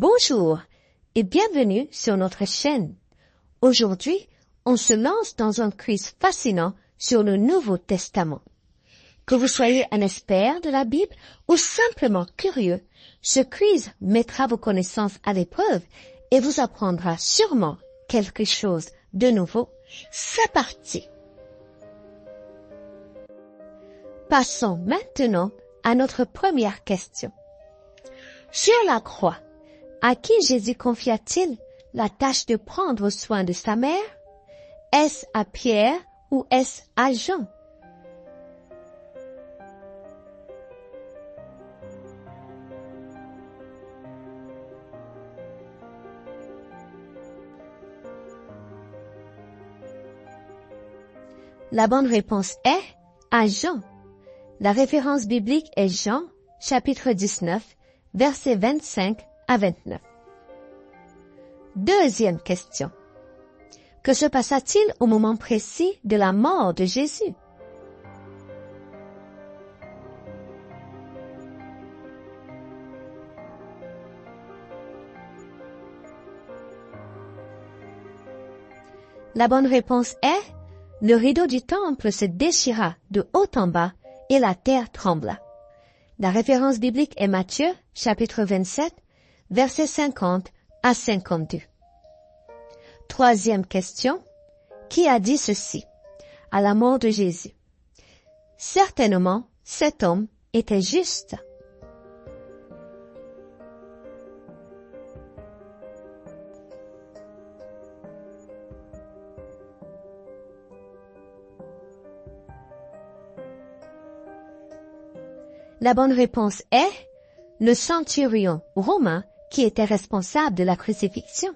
Bonjour et bienvenue sur notre chaîne. Aujourd'hui, on se lance dans un quiz fascinant sur le Nouveau Testament. Que vous soyez un expert de la Bible ou simplement curieux, ce quiz mettra vos connaissances à l'épreuve et vous apprendra sûrement quelque chose de nouveau. C'est parti! Passons maintenant à notre première question. Sur la croix, à qui Jésus confia-t-il la tâche de prendre soin de sa mère? Est-ce à Pierre ou est-ce à Jean? La bonne réponse est à Jean. La référence biblique est Jean, chapitre 19, versets 25 à 29. Deuxième question. Que se passa-t-il au moment précis de la mort de Jésus? La bonne réponse est: le rideau du temple se déchira de haut en bas et la terre trembla. La référence biblique est Matthieu, chapitre 27, versets 50 à 52. Troisième question. Qui a dit ceci à la mort de Jésus? Certainement, cet homme était juste. La bonne réponse est le centurion romain qui était responsable de la crucifixion.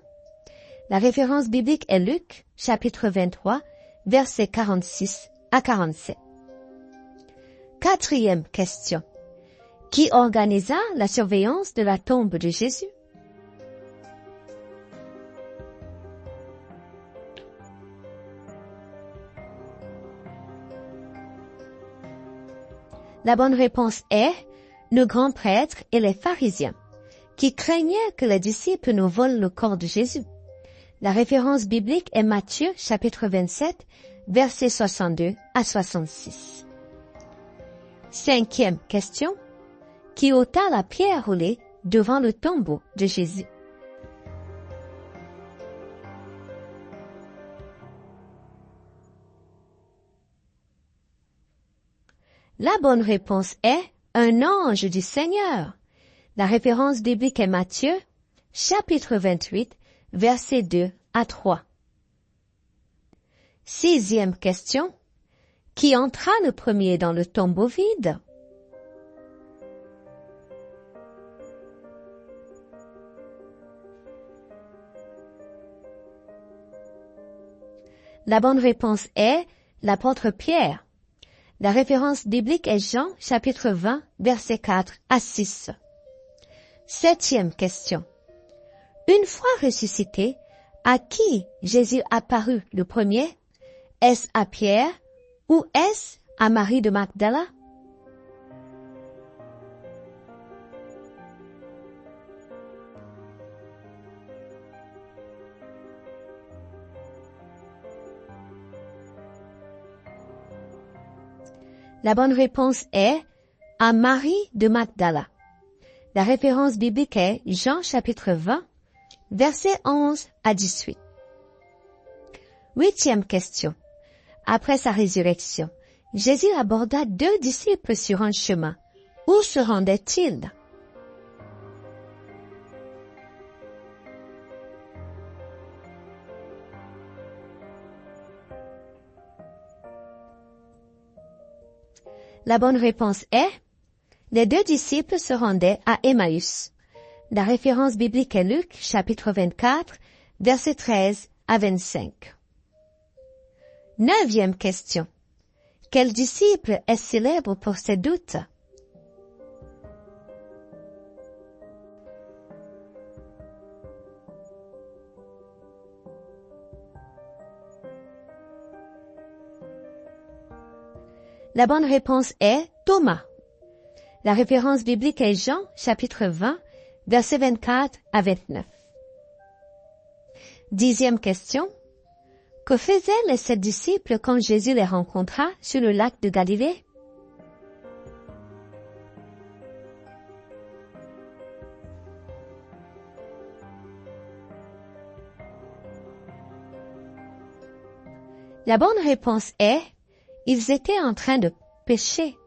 La référence biblique est Luc, chapitre 23, versets 46 à 47. Quatrième question. Qui organisa la surveillance de la tombe de Jésus? La bonne réponse est le grand prêtre et les pharisiens, qui craignaient que les disciples ne volent le corps de Jésus. La référence biblique est Matthieu, chapitre 27, versets 62 à 66. Cinquième question. Qui ôta la pierre roulée devant le tombeau de Jésus? La bonne réponse est un ange du Seigneur. La référence biblique est Matthieu, chapitre 28, versets 2 à 3. Sixième question. Qui entra le premier dans le tombeau vide? La bonne réponse est l'apôtre Pierre. La référence biblique est Jean, chapitre 20, versets 4 à 6. Septième question. Une fois ressuscité, à qui Jésus apparut le premier? Est-ce à Pierre ou est-ce à Marie de Magdala? La bonne réponse est à Marie de Magdala. La référence biblique est Jean chapitre 20, versets 11 à 18. Huitième question. Après sa résurrection, Jésus aborda 2 disciples sur un chemin. Où se rendaient-ils? La bonne réponse est les 2 disciples se rendaient à Emmaüs. La référence biblique est Luc, chapitre 24, versets 13 à 25. Neuvième question. Quel disciple est célèbre pour ses doutes? La bonne réponse est Thomas. La référence biblique est Jean, chapitre 20, versets 24 à 29. 10e question. Que faisaient les 7 disciples quand Jésus les rencontra sur le lac de Galilée? La bonne réponse est, ils étaient en train de pécher.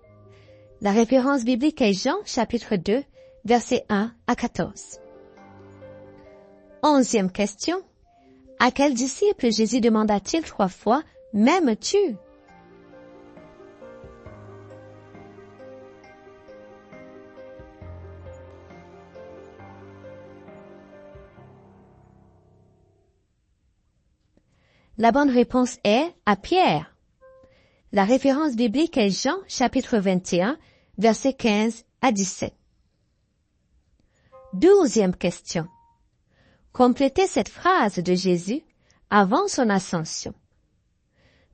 La référence biblique est Jean chapitre 2, versets 1 à 14. 11e question. À quel disciple Jésus demanda-t-il 3 fois, « M'aimes-tu » ? La bonne réponse est à Pierre. La référence biblique est Jean chapitre 21, versets 15 à 17. 12e question. Complétez cette phrase de Jésus avant son ascension.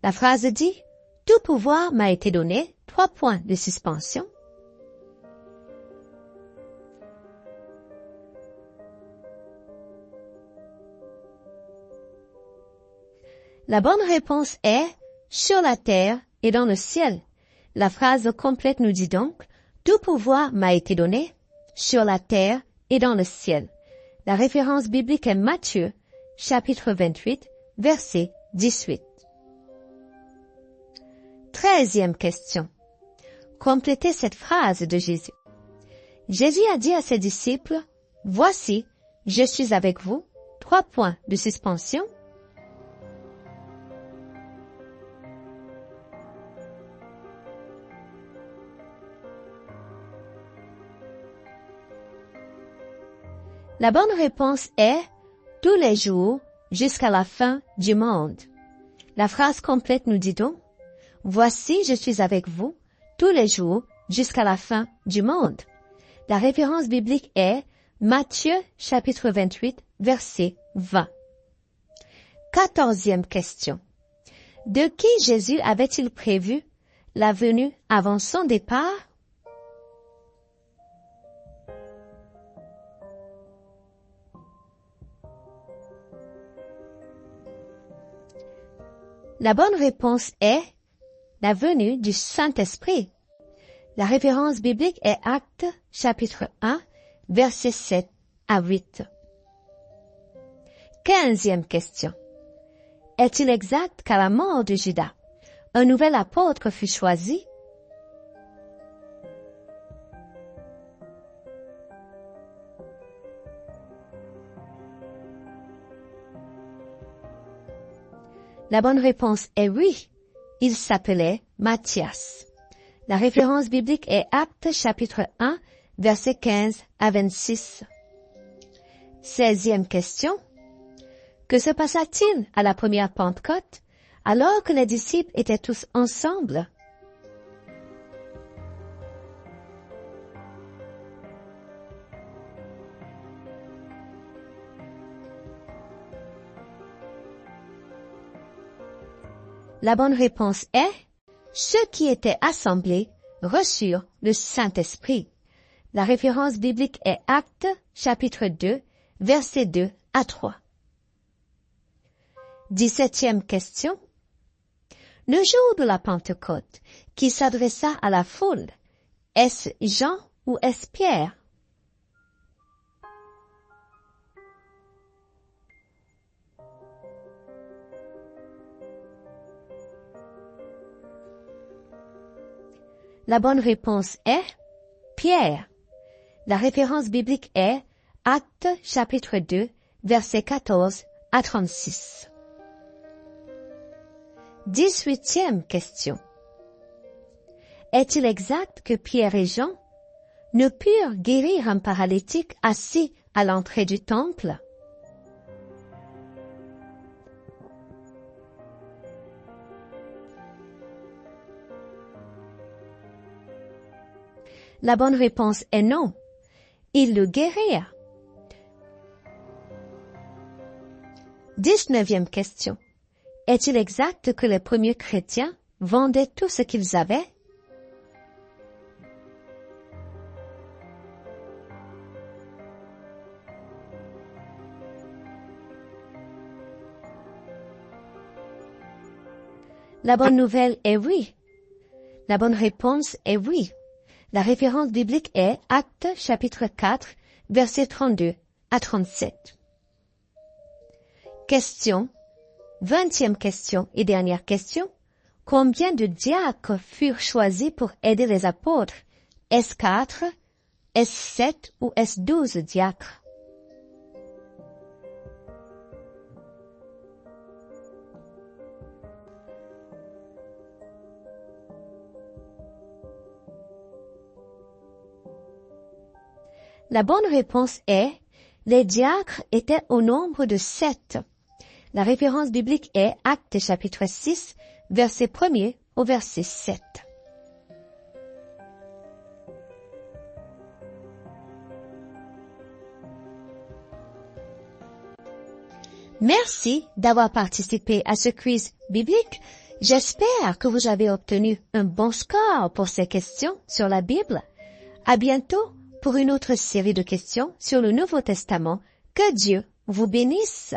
La phrase dit « Tout pouvoir m'a été donné », 3 points de suspension. La bonne réponse est « sur la terre et dans le ciel ». La phrase complète nous dit donc « Tout pouvoir m'a été donné sur la terre et dans le ciel ». La référence biblique est Matthieu, chapitre 28, verset 18. 13e question. Complétez cette phrase de Jésus. Jésus a dit à ses disciples « Voici, je suis avec vous », 3 points de suspension. La bonne réponse est « tous les jours jusqu'à la fin du monde ». La phrase complète nous dit donc « Voici, je suis avec vous tous les jours jusqu'à la fin du monde ». La référence biblique est Matthieu chapitre 28, verset 20. 14e question. De qui Jésus avait-il prévu la venue avant son départ? La bonne réponse est la venue du Saint-Esprit. La référence biblique est Actes, chapitre 1, versets 7 à 8. 15e question. Est-il exact qu'à la mort de Judas, un nouvel apôtre fut choisi? La bonne réponse est oui. Il s'appelait Matthias. La référence biblique est Actes chapitre 1, versets 15 à 26. 16e question. Que se passa-t-il à la première Pentecôte, alors que les disciples étaient tous ensemble? La bonne réponse est « Ceux qui étaient assemblés reçurent le Saint-Esprit ». La référence biblique est Actes, chapitre 2, versets 2 à 3. 17e question. Le jour de la Pentecôte, qui s'adressa à la foule, est-ce Jean ou est-ce Pierre? La bonne réponse est Pierre. La référence biblique est Actes chapitre 2, versets 14 à 36. 18e question. Est-il exact que Pierre et Jean ne purent guérir un paralytique assis à l'entrée du temple? La bonne réponse est non. Ils le guérirent. 19e question. Est-il exact que les premiers chrétiens vendaient tout ce qu'ils avaient? La bonne nouvelle est oui. La bonne réponse est oui. La référence biblique est Actes chapitre 4, versets 32 à 37. Question. 20e question et dernière question. Combien de diacres furent choisis pour aider les apôtres? Est-ce 4, est-ce 7 ou est-ce 12 diacres? La bonne réponse est, les diacres étaient au nombre de 7. La référence biblique est Actes chapitre 6, verset 1er au verset 7. Merci d'avoir participé à ce quiz biblique. J'espère que vous avez obtenu un bon score pour ces questions sur la Bible. À bientôt pour une autre série de questions sur le Nouveau Testament. Que Dieu vous bénisse.